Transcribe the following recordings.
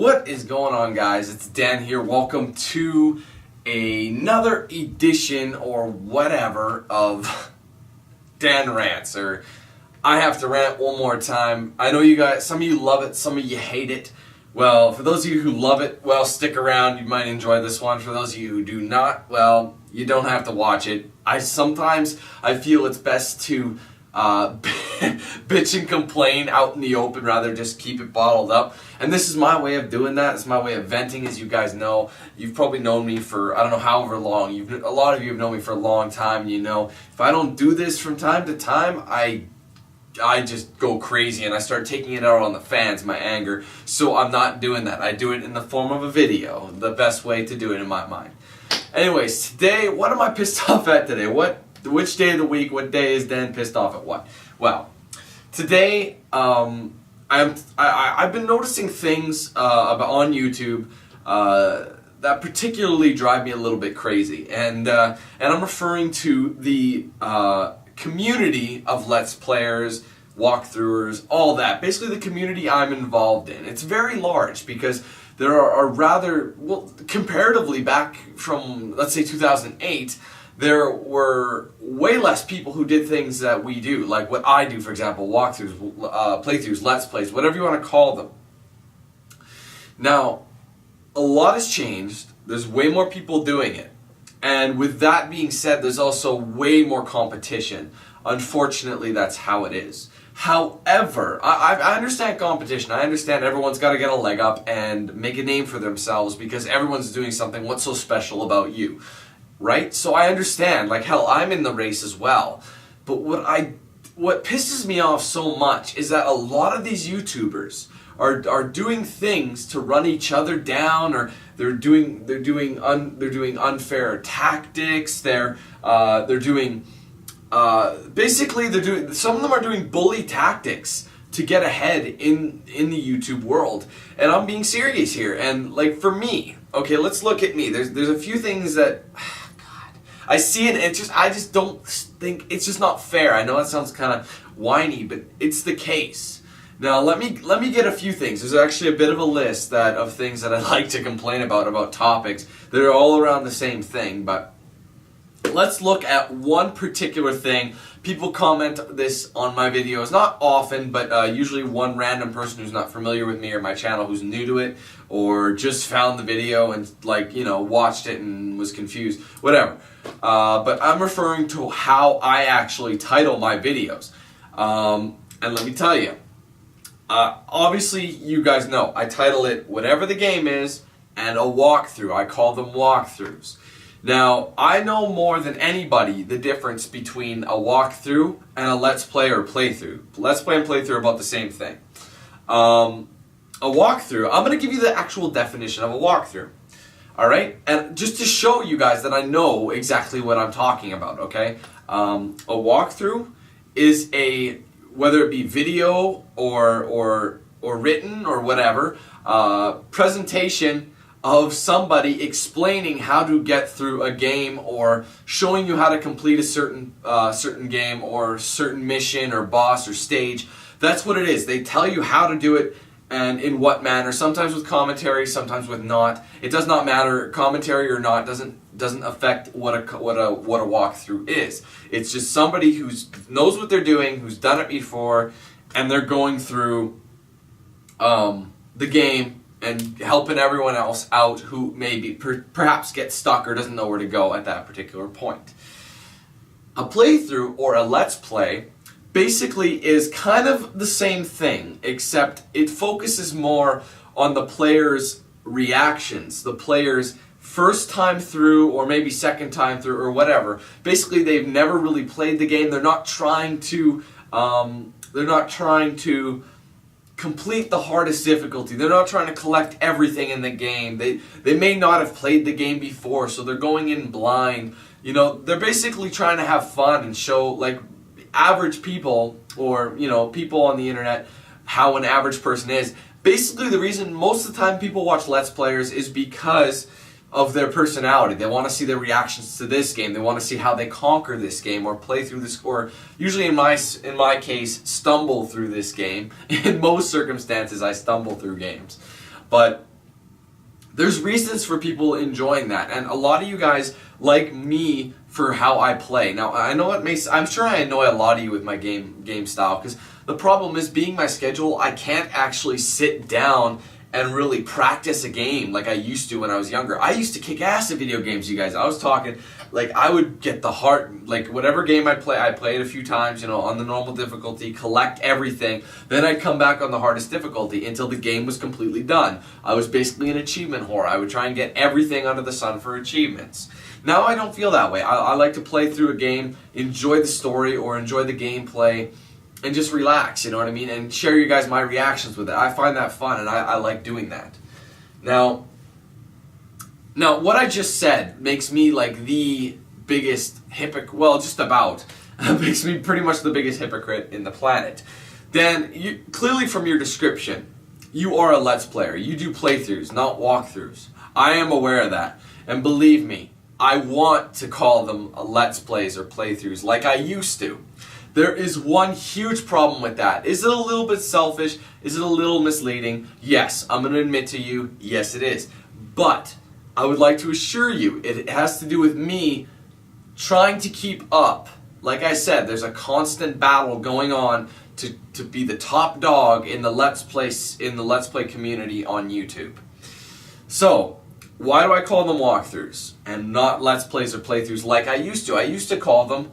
What is going on, guys? It's Dan here. Welcome to another edition or whatever of Dan Rants, or I have to rant one more time. I know you guys, some of you love it, some of you hate it. Well, for those of you who love it, well, stick around. You might enjoy this one. For those of you who do not, well, you don't have to watch it. Sometimes I feel it's best to bitch and complain out in the open rather just keep it bottled up. And this is my way of doing that. It's my way of venting, as you guys know. You've probably known me for, I don't know, however long. A lot of you have known me for a long time. You know, if I don't do this from time to time, I just go crazy and I start taking it out on the fans, my anger. So I'm not doing that. I do it in the form of a video. The best way to do it in my mind. Anyways, today, what am I pissed off at today? Which day of the week, what day is Dan pissed off at what? Well, today, I've been noticing things on YouTube that particularly drive me a little bit crazy. And I'm referring to the community of Let's Players, Walkthroughs, all that. Basically the community I'm involved in. It's very large because there are rather, well, comparatively back from, let's say, 2008, there were way less people who did things that we do, like what I do, for example, walkthroughs, playthroughs, let's plays, whatever you want to call them. Now, a lot has changed. There's way more people doing it. And with that being said, there's also way more competition. Unfortunately, that's how it is. However, I understand competition. I understand everyone's got to get a leg up and make a name for themselves because everyone's doing something. What's so special about you? Right? So I understand, like hell, I'm in the race as well. But what pisses me off so much is that a lot of these YouTubers are doing things to run each other down, or they're doing unfair tactics. Basically some of them are doing bully tactics to get ahead in the YouTube world. And I'm being serious here. And like for me, okay, let's look at me. There's a few things that I see it, and I just don't think, it's just not fair. I know that sounds kind of whiny, but it's the case. Now let me get a few things. There's actually a bit of a list of things that I'd like to complain about topics that are all around the same thing, but let's look at one particular thing. People comment this on my videos, not often, but usually one random person who's not familiar with me or my channel, who's new to it, or just found the video and, like, you know, watched it and was confused, whatever. But I'm referring to how I actually title my videos. And let me tell you, obviously you guys know, I title it whatever the game is and a walkthrough. I call them walkthroughs. Now, I know more than anybody the difference between a walkthrough and a let's play or playthrough. Let's play and playthrough are about the same thing. A walkthrough, I'm going to give you the actual definition of a walkthrough. Alright? And just to show you guys that I know exactly what I'm talking about, okay? A walkthrough is whether it be video or written or whatever, presentation of somebody explaining how to get through a game, or showing you how to complete a certain game or certain mission or boss or stage. That's what it is. They tell you how to do it and in what manner. Sometimes with commentary, sometimes with not. It does not matter. Commentary or not doesn't affect what a walkthrough is. It's just somebody who knows what they're doing, who's done it before, and they're going through the game and helping everyone else out who maybe perhaps gets stuck or doesn't know where to go at that particular point. A playthrough or a let's play basically is kind of the same thing, except it focuses more on the player's reactions, the player's first time through or maybe second time through or whatever. Basically, they've never really played the game. They're not trying to complete the hardest difficulty. They're not trying to collect everything in the game. They may not have played the game before, so they're going in blind. You know, they're basically trying to have fun and show, like, average people, or, you know, people on the internet, how an average person is. Basically, the reason most of the time people watch Let's Players is because of their personality. They want to see their reactions to this game. They want to see how they conquer this game or play through this, or usually in my case, stumble through this game. In most circumstances, I stumble through games. But there's reasons for people enjoying that, and a lot of you guys like me for how I play. Now, I know I'm sure I annoy a lot of you with my game style, because the problem is, being my schedule, I can't actually sit down and really practice a game like I used to when I was younger. I used to kick ass at video games, you guys. I was talking, like, I would get the hard, like, whatever game I play it a few times, you know, on the normal difficulty, collect everything. Then I'd come back on the hardest difficulty until the game was completely done. I was basically an achievement whore. I would try and get everything under the sun for achievements. Now I don't feel that way. I like to play through a game, enjoy the story or enjoy the gameplay, and just relax, you know what I mean? And share you guys my reactions with it. I find that fun, and I like doing that. Now, what I just said makes me like the biggest hypocrite, well, just about, makes me pretty much the biggest hypocrite in the planet. Then, clearly from your description, you are a Let's Player. You do playthroughs, not walkthroughs. I am aware of that. And believe me, I want to call them Let's Plays or playthroughs like I used to. There is one huge problem with that. Is it a little bit selfish? Is it a little misleading? Yes, I'm going to admit to you, yes it is. But I would like to assure you, it has to do with me trying to keep up. Like I said, there's a constant battle going on to be the top dog in the Let's Play community on YouTube. So, why do I call them walkthroughs and not Let's Plays or playthroughs like I used to? I used to call them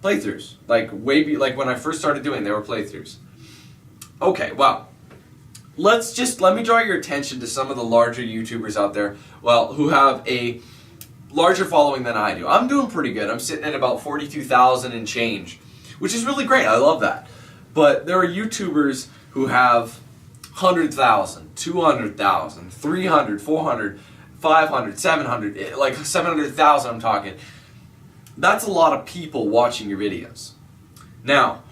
playthroughs. Like when I first started doing, they were playthroughs. Okay, well, let me draw your attention to some of the larger YouTubers out there, well, who have a larger following than I do. I'm doing pretty good. I'm sitting at about 42,000 and change, which is really great. I love that. But there are YouTubers who have 100,000, 200,000, 300, 400, 500, 700, like 700,000 I'm talking. That's a lot of people watching your videos. Now,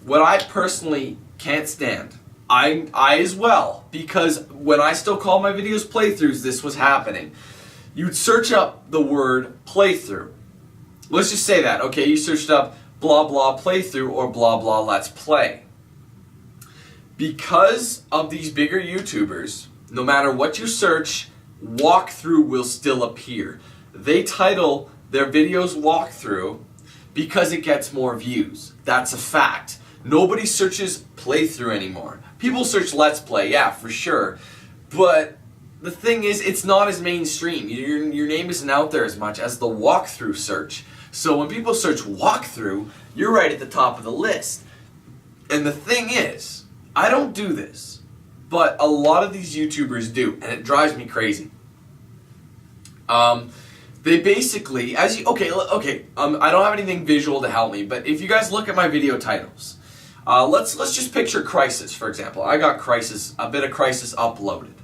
what I personally can't stand, I as well, because when I still call my videos playthroughs, this was happening. You'd search up the word playthrough. Let's just say that, okay? You searched up blah blah playthrough or blah blah let's play. Because of these bigger YouTubers, no matter what you search, walkthrough will still appear. They title their videos walkthrough because it gets more views. That's a fact. Nobody searches playthrough anymore. People search let's play, yeah, for sure. But the thing is, it's not as mainstream. Your name isn't out there as much as the walkthrough search. So when people search walkthrough, you're right at the top of the list. And the thing is, I don't do this, but a lot of these YouTubers do, and it drives me crazy. They basically, I don't have anything visual to help me, but if you guys look at my video titles, let's just picture Crisis, for example. I got a bit of Crisis uploaded.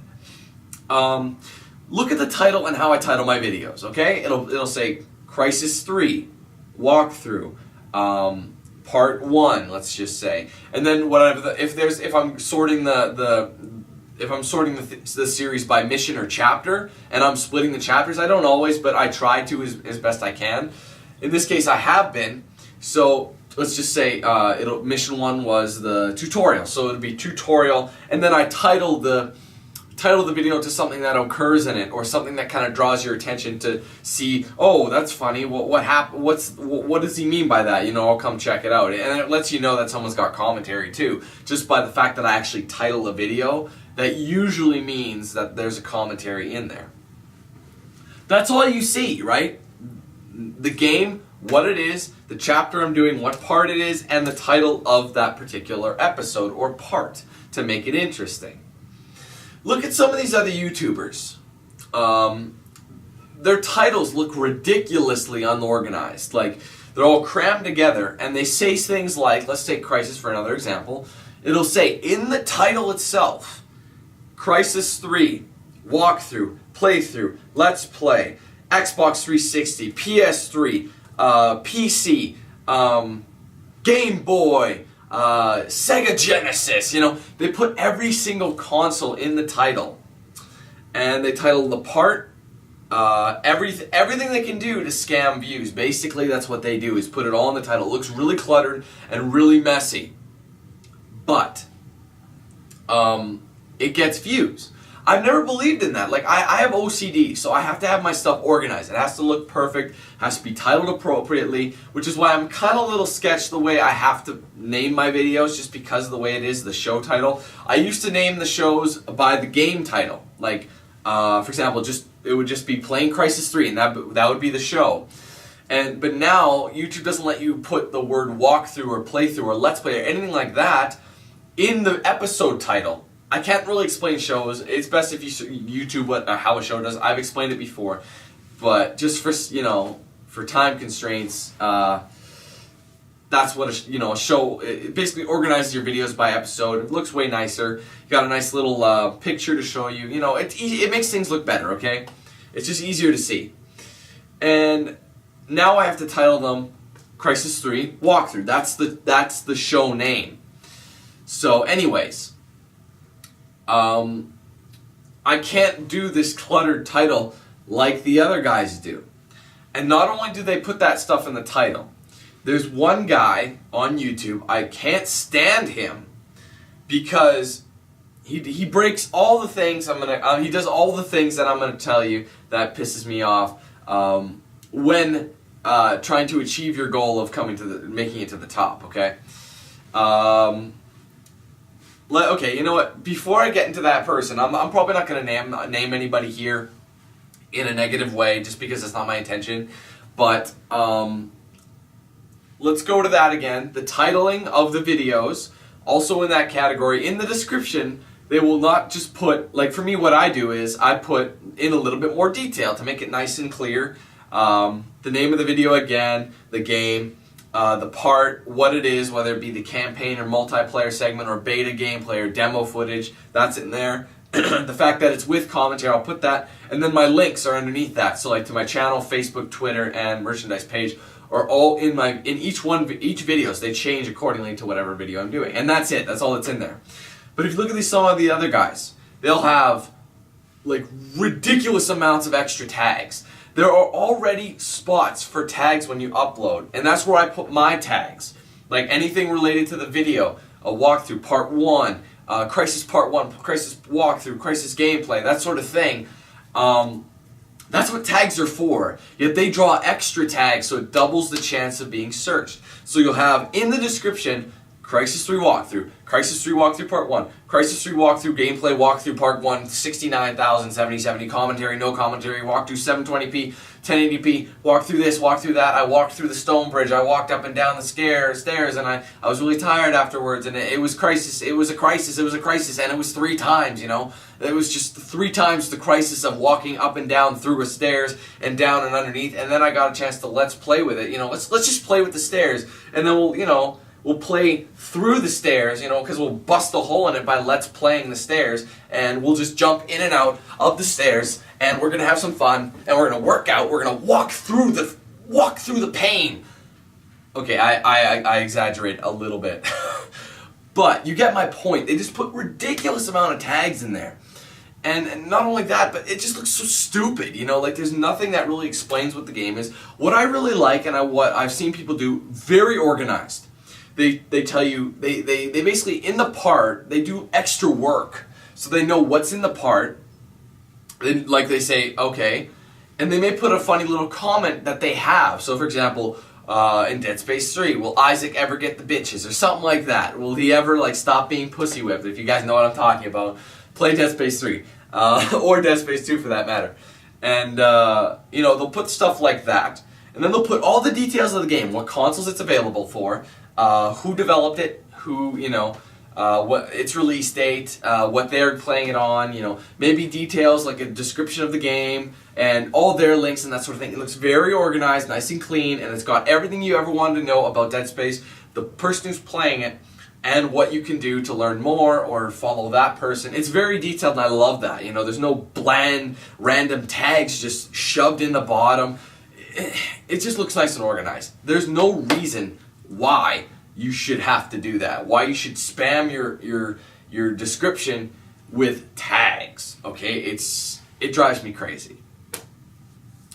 Look at the title and how I title my videos, okay? It'll say Crisis 3, Walkthrough, Part 1, let's just say. And then whatever if I'm sorting the series by mission or chapter, and I'm splitting the chapters, I don't always, but I try to as best I can. In this case, I have been. So let's just say mission 1 was the tutorial, so it'll be tutorial, and then I title the video to something that occurs in it, or something that kind of draws your attention to see, oh, that's funny, what happened, what does he mean by that, I'll come check it out. And it lets you know that someone's got commentary too, just by the fact that I actually title a video. That usually means that there's a commentary in there. That's all you see, right? The game, what it is, the chapter I'm doing, what part it is, and the title of that particular episode or part to make it interesting. Look at some of these other YouTubers. Their titles look ridiculously unorganized. Like, they're all crammed together, and they say things like, let's take Crisis for another example. It'll say, in the title itself, Crisis 3, Walkthrough, Playthrough, Let's Play, Xbox 360, PS3, PC, Game Boy, Sega Genesis, they put every single console in the title. And they title the part, everything they can do to scam views. Basically, that's what they do, is put it all in the title. It looks really cluttered and really messy. But, it gets views. I've never believed in that. Like, I have OCD, so I have to have my stuff organized. It has to look perfect, has to be titled appropriately, which is why I'm kind of a little sketched the way I have to name my videos, just because of the way it is, the show title. I used to name the shows by the game title. Like, for example, it would just be Playing Crisis 3, and that would be the show. But now, YouTube doesn't let you put the word walkthrough or playthrough or let's play or anything like that in the episode title. I can't really explain shows. It's best if you YouTube how a show does. I've explained it before, but just for time constraints, that's what a show. It basically organizes your videos by episode. It looks way nicer. You got a nice little picture to show you. It makes things look better. Okay, it's just easier to see. And now I have to title them Crisis 3 Walkthrough. That's the show name. So, anyways. I can't do this cluttered title like the other guys do. And not only do they put that stuff in the title, there's one guy on YouTube, I can't stand him because he breaks all the things he does all the things that I'm gonna tell you that pisses me off when trying to achieve your goal of making it to the top. Okay. Okay, you know what? Before I get into that person, I'm probably not going to name anybody here in a negative way, just because that's not my intention. But let's go to that again. The titling of the videos, also in that category, in the description, they will not just put, like for me, what I do is I put in a little bit more detail to make it nice and clear. The name of the video again, the game. The part, what it is, whether it be the campaign or multiplayer segment or beta gameplay or demo footage, that's in there. The fact that it's with commentary, I'll put that. And then my links are underneath that. So like to my channel, Facebook, Twitter, and merchandise page are all in each videos. They change accordingly to whatever video I'm doing. And that's it. That's all that's in there. But if you look at some of the other guys, they'll have like ridiculous amounts of extra tags. There are already spots for tags when you upload, and that's where I put my tags. Like anything related to the video, a walkthrough, part 1, Crisis part 1, Crisis walkthrough, Crisis gameplay, that sort of thing. That's what tags are for. Yet they draw extra tags so it doubles the chance of being searched. So you'll have in the description, Crisis 3 walkthrough, Crisis 3 walkthrough part 1, Crisis 3 walkthrough gameplay walkthrough part 1, 69,000, 7070 commentary, no commentary, walkthrough 720p, 1080p, walk through this, walk through that. I walked through the stone bridge, I walked up and down the stairs, and I was really tired afterwards, and it was a crisis, and it was 3 times, It was just 3 times the crisis of walking up and down through a stairs and down and underneath, and then I got a chance to let's play with it, let's just play with the stairs, and then we'll play through the stairs, because we'll bust a hole in it by let's playing the stairs, and we'll just jump in and out of the stairs, and we're gonna have some fun, and we're gonna work out. We're gonna walk through the pain. Okay, I exaggerate a little bit, but you get my point. They just put ridiculous amount of tags in there, and not only that, but it just looks so stupid. Like there's nothing that really explains what the game is. What I really like, and what I've seen people do, very organized. They tell you, they basically, in the part, they do extra work. So they know what's in the part. Then, like they say, okay. And they may put a funny little comment that they have. So for example, in Dead Space 3, will Isaac ever get the bitches? Or something like that. Will he ever stop being pussy whipped? If you guys know what I'm talking about, play Dead Space 3. Or Dead Space 2 for that matter. And, they'll put stuff like that. And then they'll put all the details of the game, what consoles it's available for, who developed it, what its release date, what they're playing it on, maybe details like a description of the game, and all their links and that sort of thing. It looks very organized, nice and clean, and it's got everything you ever wanted to know about Dead Space, the person who's playing it, and what you can do to learn more or follow that person. It's very detailed, and I love that. There's no bland, random tags just shoved in the bottom. It just looks nice and organized. There's no reason why you should have to do that. Why you should spam your description with tags. Okay, it drives me crazy.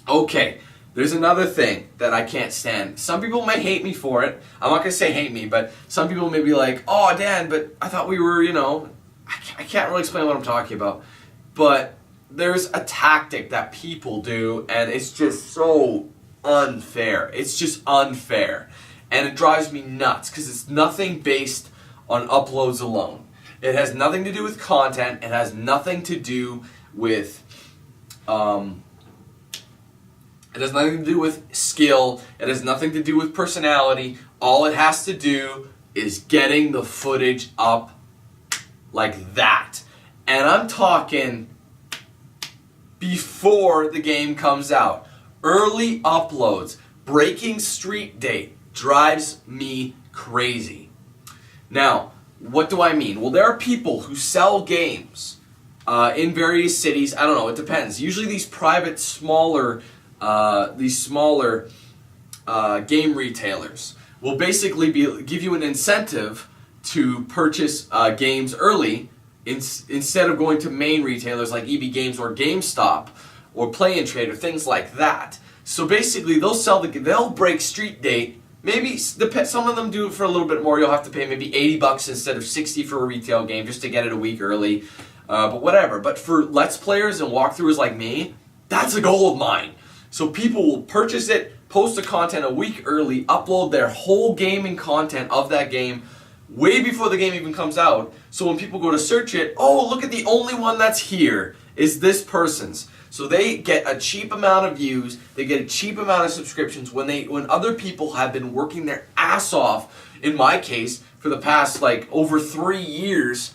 Okay, there's another thing that I can't stand. Some people may hate me for it. I'm not gonna say hate me, but some people may be like, "Oh, Dan, but I thought we were, I can't really explain what I'm talking about." But there's a tactic that people do, and it's just so unfair. It's just unfair. And it drives me nuts, because it's nothing based on uploads alone. It has nothing to do with content. It has nothing to do with it has nothing to do with skill. It has nothing to do with personality. All it has to do is getting the footage up like that. And I'm talking before the game comes out. Early uploads, breaking street date drives me crazy. Now, what do I mean? Well, there are people who sell games in various cities. I don't know, it depends. Usually these private, smaller game retailers will basically give you an incentive to purchase games early instead of going to main retailers like EB Games or GameStop or Play and Trade or things like that. So basically they'll break street date. Maybe some of them do it for a little bit more. You'll have to pay maybe $80 instead of $60 for a retail game just to get it a week early. But whatever. But for Let's Players and walkthroughs like me, that's a goal of mine. So people will purchase it, post the content a week early, upload their whole gaming content of that game way before the game even comes out. So when people go to search it, oh, look at the only one that's here is this person's. So they get a cheap amount of views, they get a cheap amount of subscriptions when other people have been working their ass off, in my case, for the past over 3 years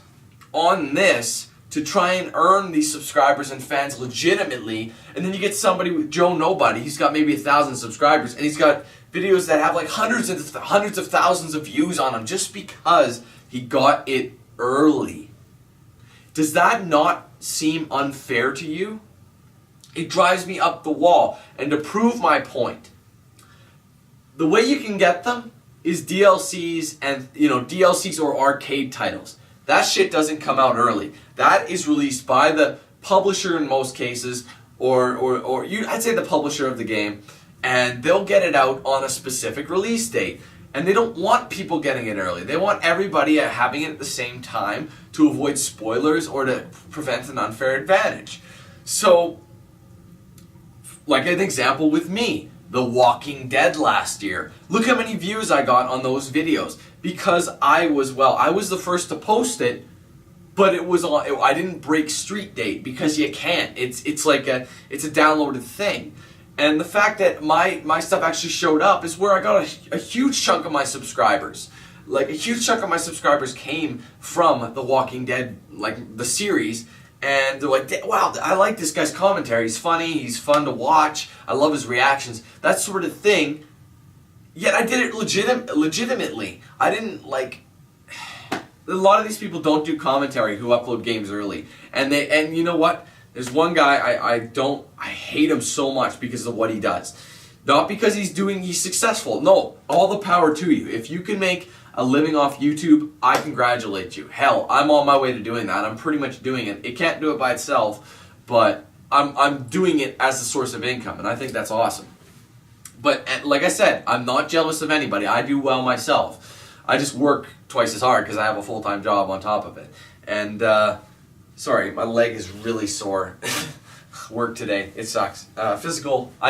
on this to try and earn these subscribers and fans legitimately. And then you get somebody with Joe Nobody, he's got maybe 1,000 subscribers, and he's got videos that have hundreds of thousands of views on them just because he got it early. Does that not seem unfair to you? It drives me up the wall. And to prove my point, the way you can get them is DLCs and DLCs or arcade titles. That shit doesn't come out early. That is released by the publisher in most cases, I'd say the publisher of the game, and they'll get it out on a specific release date. And they don't want people getting it early. They want everybody having it at the same time to avoid spoilers or to prevent an unfair advantage. So, like an example with me, The Walking Dead last year. Look how many views I got on those videos. Because I was the first to post it, but I didn't break street date because you can't. It's a downloaded thing. And the fact that my stuff actually showed up is where I got a huge chunk of my subscribers. A huge chunk of my subscribers came from The Walking Dead, the series. And they're like, wow, I like this guy's commentary. He's funny, he's fun to watch. I love his reactions. That sort of thing. Yet I did it legitimately. I didn't a lot of these people don't do commentary who upload games early. And you know what? There's one guy I hate him so much because of what he does. Not because he's successful. No, all the power to you. If you can make a living off YouTube, I congratulate you. Hell, I'm on my way to doing that. I'm pretty much doing it. It can't do it by itself, but I'm doing it as a source of income, and I think that's awesome. But like I said, I'm not jealous of anybody. I do well myself. I just work twice as hard because I have a full-time job on top of it. And sorry, my leg is really sore. Work today, it sucks. I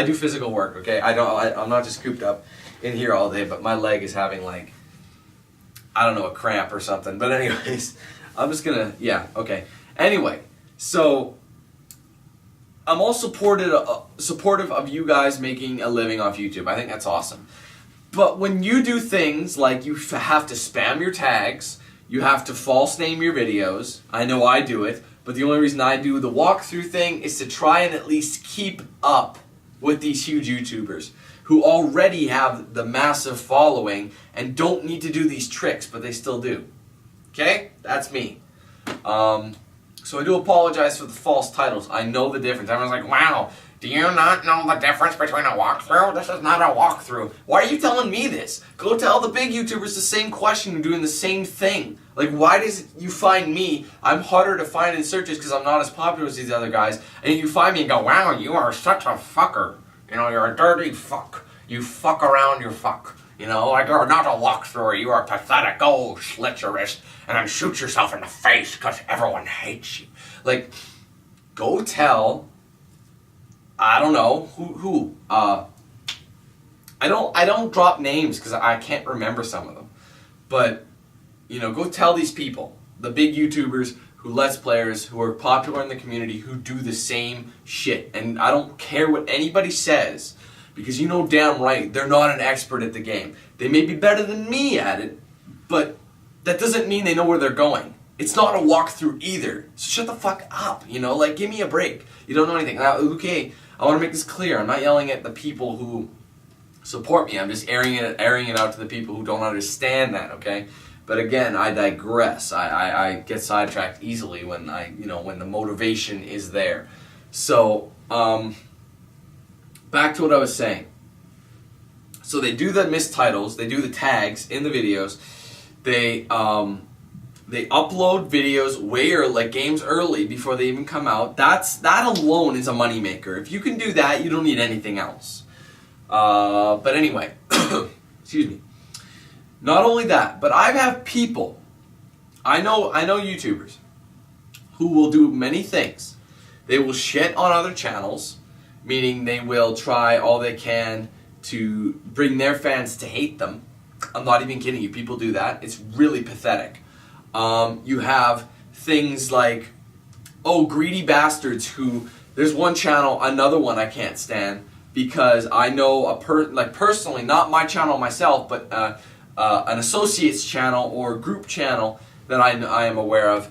do physical work. Okay, I'm not just cooped up in here all day, but my leg is having I don't know, a cramp or something. But anyways, I'm just gonna, okay. Anyway, so I'm all supportive of you guys making a living off YouTube. I think that's awesome. But when you do things like you have to spam your tags, you have to false name your videos, I know I do it, but the only reason I do the walkthrough thing is to try and at least keep up with these huge YouTubers who already have the massive following and don't need to do these tricks, but they still do. Okay? That's me. So I do apologize for the false titles. I know the difference. Everyone's like, wow, do you not know the difference between a walkthrough? This is not a walkthrough. Why are you telling me this? Go tell the big YouTubers the same question and doing the same thing. Why does you find me? I'm harder to find in searches because I'm not as popular as these other guys. And you find me and go, wow, you are such a fucker. You're a dirty fuck. You fuck around your fuck. You're not a walkthrough. You are pathetic. Go slit your wrist and then shoot yourself in the face because everyone hates you. go tell, I don't know, who, I don't drop names because I can't remember some of them. But, you know, go tell these people, the big YouTubers, who Let's Players, who are popular in the community, who do the same shit. And I don't care what anybody says, because you know damn right, they're not an expert at the game. They may be better than me at it, but that doesn't mean they know where they're going. It's not a walkthrough either. So shut the fuck up, you know? Like, give me a break. You don't know anything. Now, okay, I want to make this clear. I'm not yelling at the people who support me. I'm just airing it out to the people who don't understand that, okay? But again, I digress. I get sidetracked easily when when the motivation is there. So, back to what I was saying. So they do the mistitles, they do the tags in the videos. They upload videos way early, like games early before they even come out. That alone is a moneymaker. If you can do that, you don't need anything else. But anyway, excuse me. Not only that, but I have people, I know YouTubers, who will do many things. They will shit on other channels, meaning they will try all they can to bring their fans to hate them. I'm not even kidding you, people do that. It's really pathetic. You have things like, greedy bastards who, there's one channel, another one I can't stand, because I know personally, not my channel myself, but an associate's channel or group channel that I am aware of,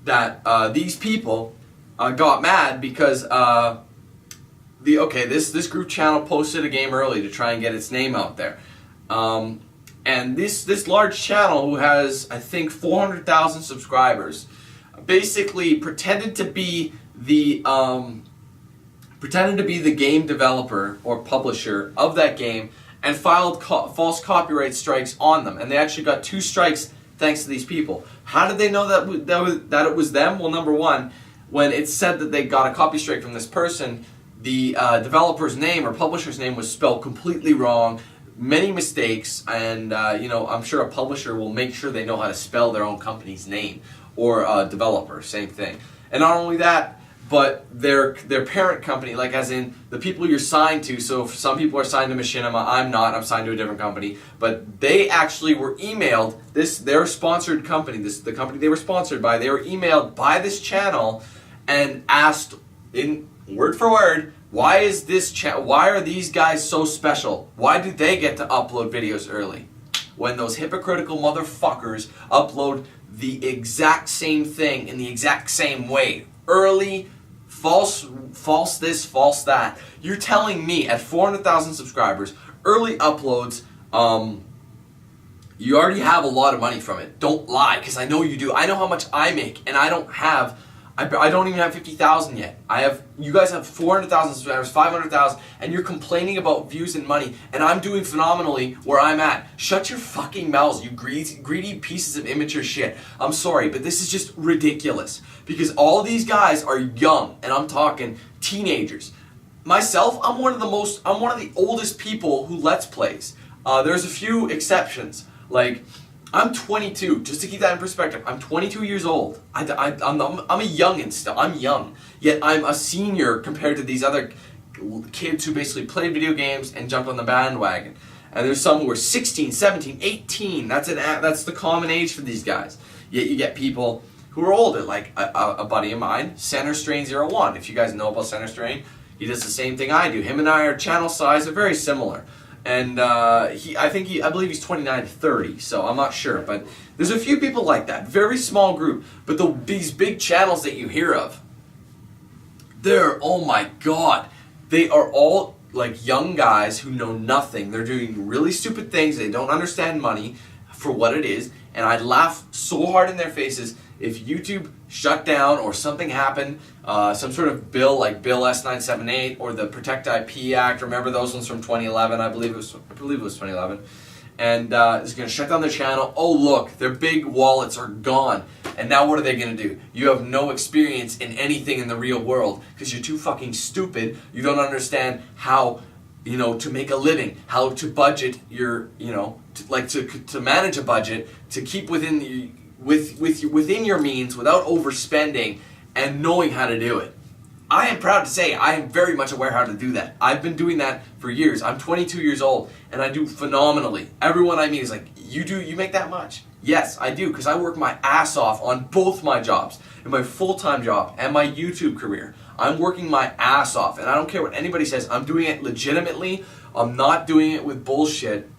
that these people got mad because this group channel posted a game early to try and get its name out there, and this large channel, who has I think 400,000 subscribers, basically pretended to be the game developer or publisher of that game, and filed false copyright strikes on them. And they actually got 2 strikes thanks to these people. How did they know that it was them? Well, number one, when it said that they got a copy strike from this person, the developer's name or publisher's name was spelled completely wrong, many mistakes, and I'm sure a publisher will make sure they know how to spell their own company's name, or a developer, same thing. And not only that, but their parent company, like as in the people you're signed to. So if some people are signed to Machinima, I'm not. I'm signed to a different company. But they actually were emailed, their sponsored company, the company they were sponsored by, they were emailed by this channel and asked in word for word, why are these guys so special? Why do they get to upload videos early? When those hypocritical motherfuckers upload the exact same thing in the exact same way. Early, false this, false that. You're telling me at 400,000 subscribers, early uploads, you already have a lot of money from it. Don't lie, because I know you do. I know how much I make, and I don't even have 50,000 yet. You guys have 400,000 subscribers, 500,000, and you're complaining about views and money, and I'm doing phenomenally where I'm at. Shut your fucking mouths, you greedy pieces of immature shit. I'm sorry, but this is just ridiculous, because all these guys are young, and I'm talking teenagers. Myself, I'm one of the oldest people who Let's Plays. There's a few exceptions, like, I'm 22, just to keep that in perspective. I'm 22 years old. I'm a youngin' still. I'm young. Yet I'm a senior compared to these other kids who basically played video games and jumped on the bandwagon. And there's some who are 16, 17, 18. That's the common age for these guys. Yet you get people who are older, like a buddy of mine, Center Strain 01. If you guys know about Center Strain, he does the same thing I do. Him and I are channel size are very similar. And I believe he's 29 to 30, so I'm not sure. But there's a few people like that. Very small group. But these big channels that you hear of, oh my God. They are all like young guys who know nothing. They're doing really stupid things. They don't understand money for what it is. And I'd laugh so hard in their faces if YouTube shut down or something happened, some sort of bill like Bill S978 or the Protect IP Act. Remember those ones from 2011? I believe it was 2011. And it's going to shut down their channel. Oh look, their big wallets are gone. And now what are they going to do? You have no experience in anything in the real world because you're too fucking stupid. You don't understand how, to make a living, how to budget your, to manage a budget, to keep within your means without overspending and knowing how to do it. I am proud to say I am very much aware how to do that. I've been doing that for years. I'm 22 years old and I do phenomenally. Everyone I meet is like, you make that much? Yes, I do, because I work my ass off on both my jobs, and my full-time job and my YouTube career. I'm working my ass off, and I don't care what anybody says. I'm doing it legitimately. I'm not doing it with bullshit.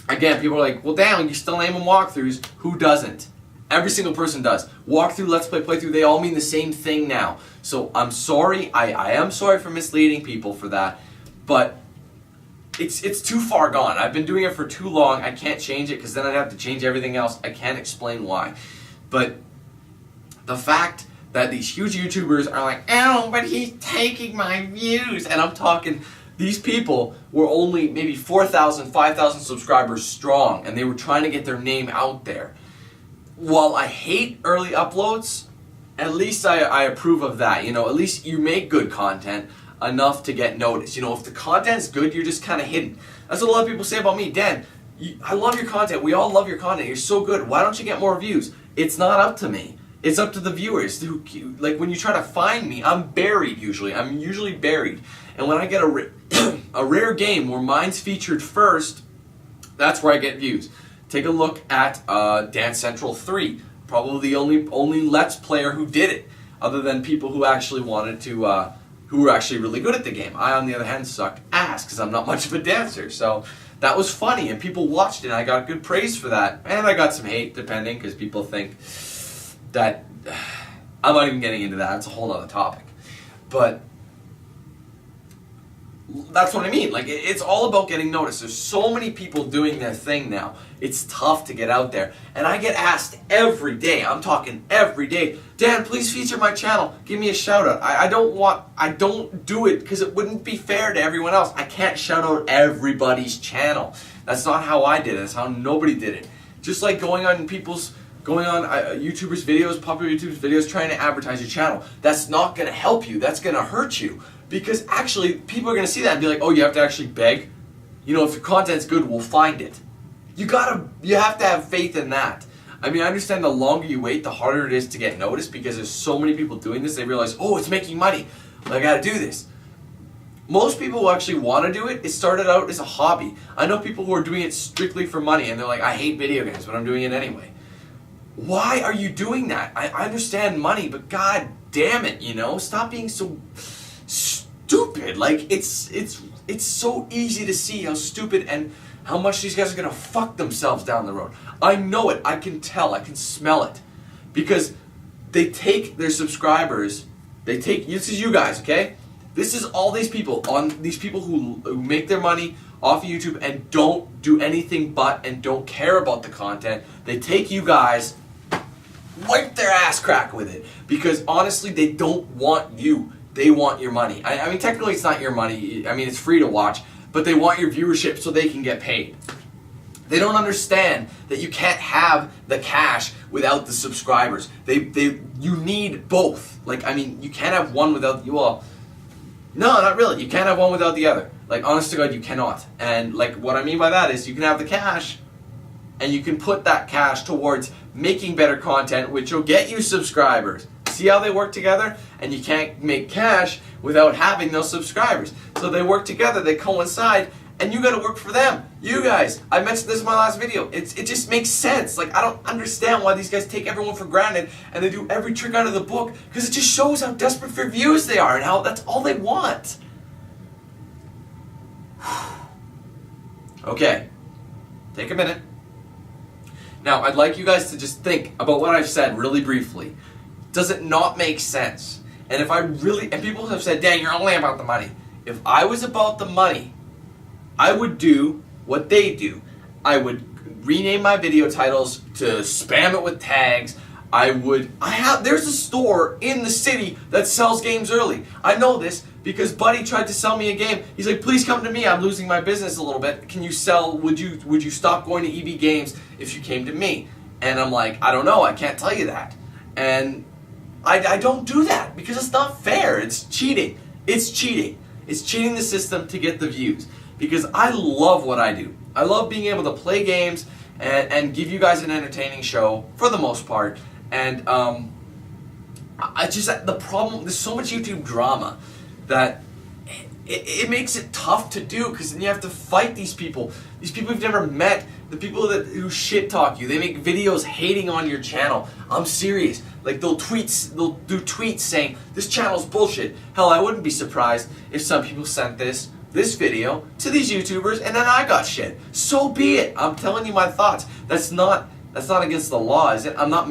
Again, people are like, well, damn, you still name them walkthroughs. Who doesn't? Every single person does. Walkthrough, let's play, playthrough, they all mean the same thing now. So I'm sorry. I am sorry for misleading people for that. But it's too far gone. I've been doing it for too long. I can't change it because then I'd have to change everything else. I can't explain why. But the fact that these huge YouTubers are like, oh, but he's taking my views. And I'm talking, these people were only maybe 4,000, 5,000 subscribers strong. And they were trying to get their name out there. While I hate early uploads, at least I approve of that. You know, at least you make good content enough to get noticed. You know, if the content's good, you're just kind of hidden. That's what a lot of people say about me. Dan, I love your content. We all love your content. You're so good. Why don't you get more views? It's not up to me. It's up to the viewers. Like when you try to find me, I'm buried usually. I'm usually buried. And when I get a rare game where mine's featured first, that's where I get views. Take a look at Dance Central 3. Probably the only Let's Player who did it, other than people who actually wanted to, who were actually really good at the game. I, on the other hand, sucked ass because I'm not much of a dancer. So that was funny, and people watched it, and I got good praise for that. And I got some hate, depending, because people think that... I'm not even getting into that. It's a whole other topic. But that's what I mean. Like, it's all about getting noticed. There's so many people doing their thing now. It's tough to get out there. And I get asked every day, I'm talking every day, Dan, please feature my channel. Give me a shout out. I don't do it because it wouldn't be fair to everyone else. I can't shout out everybody's channel. That's not how I did it. That's how nobody did it. Just like going on YouTubers' videos, popular YouTubers' videos, trying to advertise your channel. That's not going to help you. That's going to hurt you. Because actually, people are going to see that and be like, oh, you have to actually beg? You know, if your content's good, we'll find it. You have to have faith in that. I mean, I understand the longer you wait, the harder it is to get noticed because there's so many people doing this, they realize, oh, it's making money. I got to do this. Most people who actually want to do it, it started out as a hobby. I know people who are doing it strictly for money and they're like, I hate video games, but I'm doing it anyway. Why are you doing that? I understand money, but god damn it, you know? Stop being so stupid. Like, it's so easy to see how stupid and how much these guys are going to fuck themselves down the road. I know it. I can tell. I can smell it. Because they take their subscribers, this is you guys, okay? This is all these people who make their money off of YouTube and don't do anything but and don't care about the content. They take you guys, wipe their ass crack with it. Because honestly, they don't want you. They want your money. I mean, technically it's not your money. I mean, it's free to watch. But they want your viewership so they can get paid. They don't understand that you can't have the cash without the subscribers. You need both. Like, I mean, you can't have one without you all. No, not really. You can't have one without the other. Like, honest to God, you cannot. And like, what I mean by that is you can have the cash and you can put that cash towards making better content, which will get you subscribers. See how they work together? And you can't make cash without having those subscribers. So they work together, they coincide, and you gotta work for them. You guys, I mentioned this in my last video. It just makes sense. Like, I don't understand why these guys take everyone for granted and they do every trick out of the book, because it just shows how desperate for views they are and how that's all they want. Okay, take a minute. Now, I'd like you guys to just think about what I've said really briefly. Does it not make sense? And if and people have said, Dan, you're only about the money. If I was about the money, I would do what they do. I would rename my video titles to spam it with tags. There's a store in the city that sells games early. I know this because Buddy tried to sell me a game. He's like, please come to me. I'm losing my business a little bit. Can you sell, would you stop going to EB Games if you came to me? And I'm like, I don't know. I can't tell you that. And I don't do that because it's not fair. It's cheating. It's cheating. It's cheating the system to get the views. Because I love what I do. I love being able to play games and give you guys an entertaining show for the most part. And I just, the problem, there's so much YouTube drama that it makes it tough to do, because then you have to fight these people you've never met, the people who shit talk you. They make videos hating on your channel. I'm serious. Like, they'll do tweets saying this channel's bullshit. Hell, I wouldn't be surprised if some people sent this video to these YouTubers and then I got shit. So be it. I'm telling you my thoughts. That's not against the law, is it? I'm not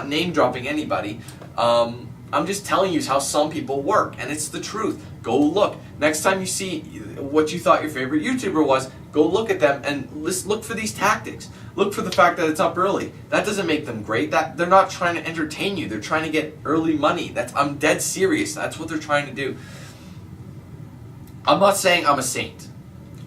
name dropping anybody. I'm just telling you how some people work, and it's the truth. Go look. Next time you see what you thought your favorite YouTuber was, go look at them and look for these tactics. Look for the fact that it's up early. That doesn't make them great. That they're not trying to entertain you. They're trying to get early money. I'm dead serious. That's what they're trying to do. I'm not saying I'm a saint.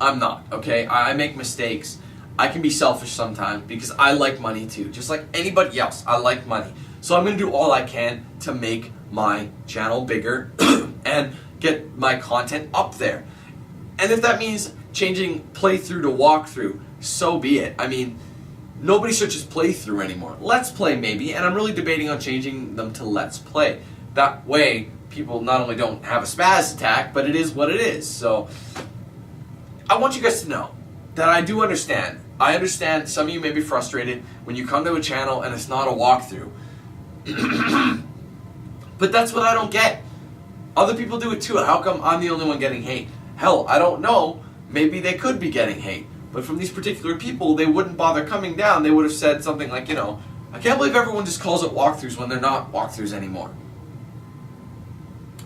I'm not, okay? I make mistakes. I can be selfish sometimes because I like money too. Just like anybody else, I like money. So I'm going to do all I can to make my channel bigger and get my content up there. And if that means changing playthrough to walkthrough, so be it. I mean, nobody searches playthrough anymore. Let's play maybe, and I'm really debating on changing them to let's play. That way, people not only don't have a spaz attack, but it is what it is. So I want you guys to know that I do understand. I understand some of you may be frustrated when you come to a channel and it's not a walkthrough. But that's what I don't get. Other people do it too. How come I'm the only one getting hate? Hell, I don't know. Maybe they could be getting hate. But from these particular people, they wouldn't bother coming down. They would have said something like, I can't believe everyone just calls it walkthroughs when they're not walkthroughs anymore.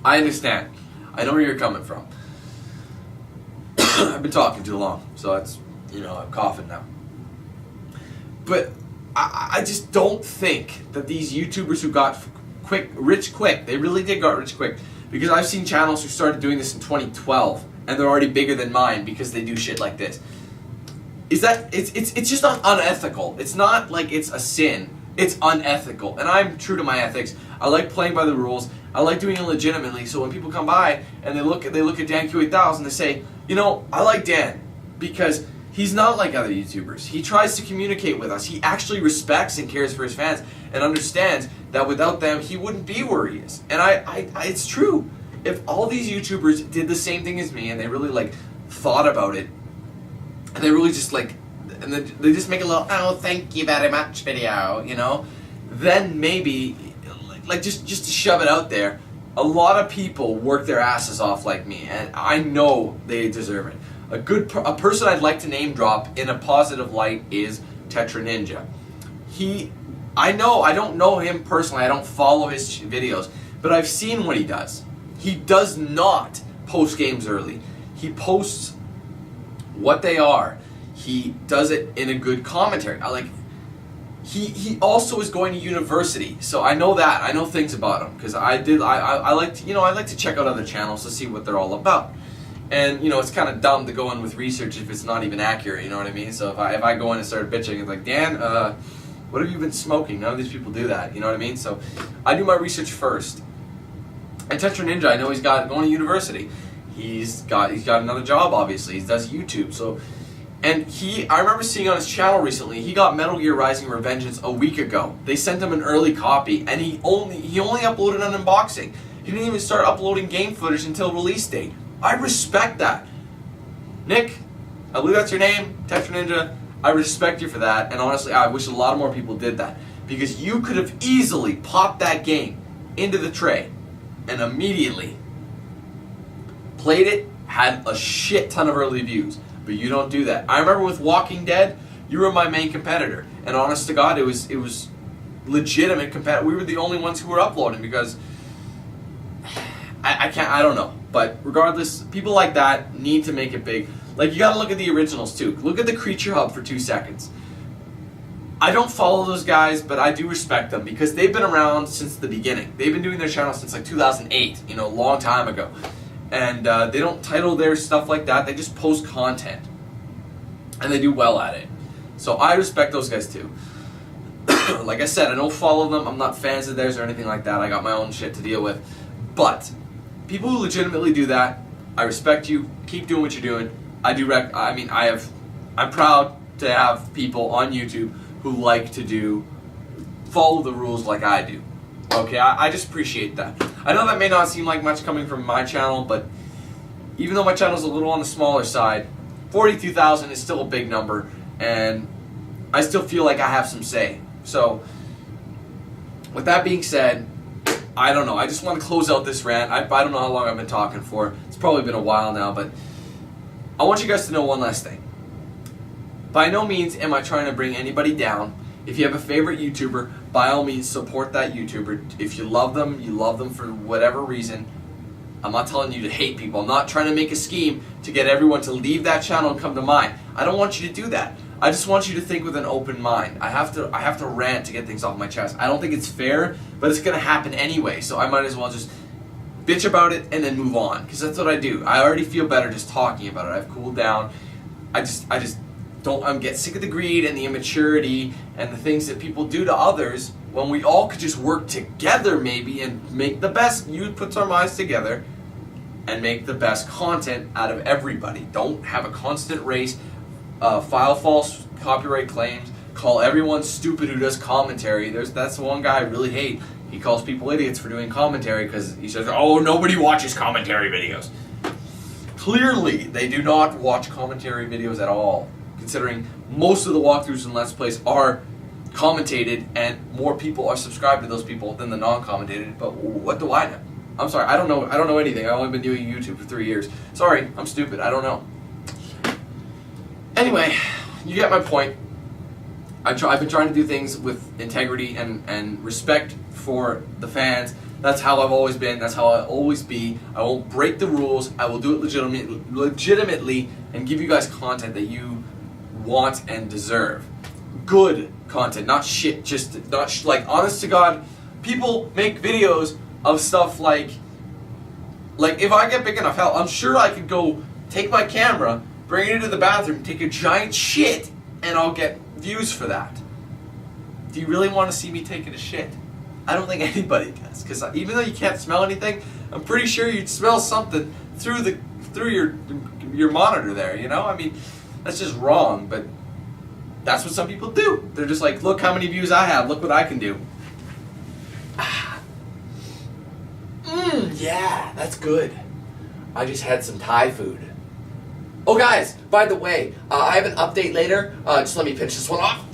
I understand. I know where you're coming from. I've been talking too long, so that's, I'm coughing now. But I just don't think that these YouTubers who got rich quick, they really did got rich quick. Because I've seen channels who started doing this in 2012, and they're already bigger than mine because they do shit like this. It's just not unethical. It's not like it's a sin. It's unethical. And I'm true to my ethics. I like playing by the rules. I like doing it legitimately. So when people come by and they look at DanQ8000, they say, I like Dan because he's not like other YouTubers. He tries to communicate with us. He actually respects and cares for his fans and understands that without them, he wouldn't be where he is. And it's true. If all these YouTubers did the same thing as me and they really thought about it, and they really just and they just make a little, oh, thank you very much video, then maybe, just to shove it out there, a lot of people work their asses off like me, and I know they deserve it. A person I'd like to name drop in a positive light is Tetra Ninja. I don't know him personally, I don't follow his videos, but I've seen what he does. He does not post games early. He posts what they are. He does it in a good commentary. He also is going to university, so I know that. I know things about him because I like to check out other channels to see what they're all about. And it's kind of dumb to go in with research if it's not even accurate. You know what I mean? So if I go in and start bitching, it's like, Dan, what have you been smoking? None of these people do that. You know what I mean? So I do my research first. And Tetra Ninja, I know he's going to university. He's got another job, obviously. He does YouTube. So, and I remember seeing on his channel recently, he got Metal Gear Rising Revengeance a week ago. They sent him an early copy, and he only uploaded an unboxing. He didn't even start uploading game footage until release date. I respect that. Nick, I believe that's your name, Tetra Ninja. I respect you for that, and honestly, I wish a lot more people did that. Because you could have easily popped that game into the tray and immediately played it, had a shit ton of early views, but you don't do that. I remember with Walking Dead, you were my main competitor, and honest to God, it was legitimate competitor. We were the only ones who were uploading because I don't know, but regardless, people like that need to make it big. You gotta look at the originals too. Look at the Creature Hub for 2 seconds. I don't follow those guys, but I do respect them because they've been around since the beginning. They've been doing their channel since 2008, a long time ago. And they don't title their stuff like that, they just post content. And they do well at it. So I respect those guys too. Like I said, I don't follow them, I'm not fans of theirs or anything like that, I got my own shit to deal with. But people who legitimately do that, I respect you, keep doing what you're doing. I'm proud to have people on YouTube who like to follow the rules like I do. Okay, I just appreciate that. I know that may not seem like much coming from my channel, but even though my channel's a little on the smaller side, 42,000 is still a big number, and I still feel like I have some say. So, with that being said, I don't know. I just want to close out this rant. I don't know how long I've been talking for. It's probably been a while now, but I want you guys to know one last thing. By no means am I trying to bring anybody down. If you have a favorite YouTuber, by all means support that YouTuber. If you love them for whatever reason. I'm not telling you to hate people. I'm not trying to make a scheme to get everyone to leave that channel and come to mine. I don't want you to do that. I just want you to think with an open mind. I have to rant to get things off my chest. I don't think it's fair, but it's gonna happen anyway. So I might as well just bitch about it and then move on, because that's what I do. I already feel better just talking about it. I've cooled down. I just don't. I'm get sick of the greed and the immaturity and the things that people do to others when we all could just work together maybe and make the best. You put our minds together and make the best content out of everybody. Don't have a constant race. File false copyright claims. Call everyone stupid who does commentary. That's the one guy I really hate. He calls people idiots for doing commentary because he says, "Oh, nobody watches commentary videos." Clearly, they do not watch commentary videos at all, considering most of the walkthroughs and Let's Plays are commentated, and more people are subscribed to those people than the non-commentated. But what do I know? I'm sorry, I don't know anything. I've only been doing YouTube for 3 years. Sorry, I'm stupid. I don't know. Anyway, you get my point. I've been trying to do things with integrity and respect for the fans. That's how I've always been. That's how I'll always be. I won't break the rules. I will do it legitimately and give you guys content that you want and deserve. Good content, not shit. Just not like, honest to God, people make videos of stuff like if I get big enough, hell, I'm sure I could go take my camera, bring it into the bathroom, take a giant shit, and I'll get views for that. Do you really want to see me taking a shit? I don't think anybody does, because even though you can't smell anything, I'm pretty sure you'd smell something through your monitor there, you know? I mean, that's just wrong, but that's what some people do. They're just like, look how many views I have, look what I can do. Yeah, that's good. I just had some Thai food. Oh guys, by the way, I have an update later. Just let me pinch this one off.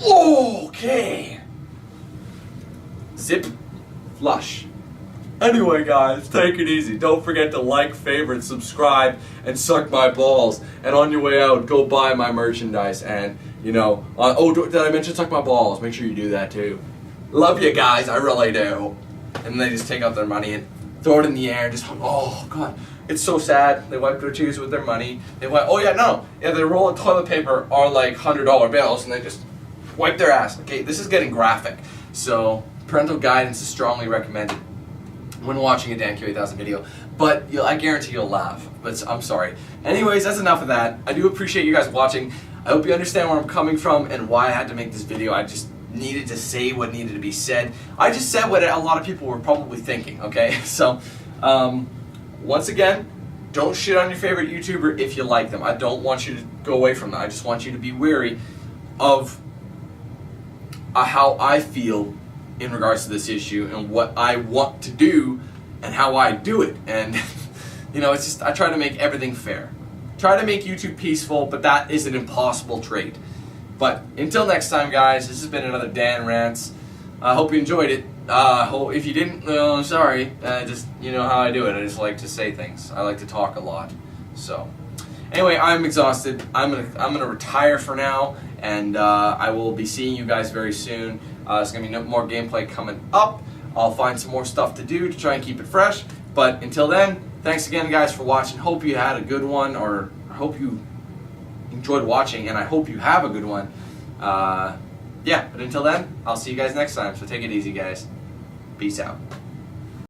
Okay. Zip. Flush. Anyway guys, take it easy. Don't forget to like, favorite, subscribe, and suck my balls. And on your way out, go buy my merchandise. And, you know, did I mention suck my balls? Make sure you do that too. Love you guys, I really do. And they just take out their money and throw it in the air and just, oh god. It's so sad. They wipe their tears with their money. They wipe, they roll of toilet paper are like $100 bills and they just wipe their ass. Okay, this is getting graphic. So, parental guidance is strongly recommended when watching a DanQ8000 video. But I guarantee you'll laugh. But I'm sorry. Anyways, that's enough of that. I do appreciate you guys watching. I hope you understand where I'm coming from and why I had to make this video. I just needed to say what needed to be said. I just said what a lot of people were probably thinking, okay? So, once again, don't shit on your favorite YouTuber if you like them. I don't want you to go away from that. I just want you to be wary of how I feel in regards to this issue and what I want to do and how I do it. And, you know, it's just, I try to make everything fair. Try to make YouTube peaceful, but that is an impossible trait. But until next time, guys, this has been another Dan Rants. I hope you enjoyed it. If you didn't, well, sorry. Just, you know how I do it. I just like to say things. I like to talk a lot. So, anyway, I'm exhausted. I'm gonna retire for now, and I will be seeing you guys very soon. There's gonna be no more gameplay coming up. I'll find some more stuff to do to try and keep it fresh. But until then, thanks again, guys, for watching. Hope you had a good one, or I hope you enjoyed watching, and I hope you have a good one. Yeah, but until then, I'll see you guys next time. So take it easy, guys. Peace out.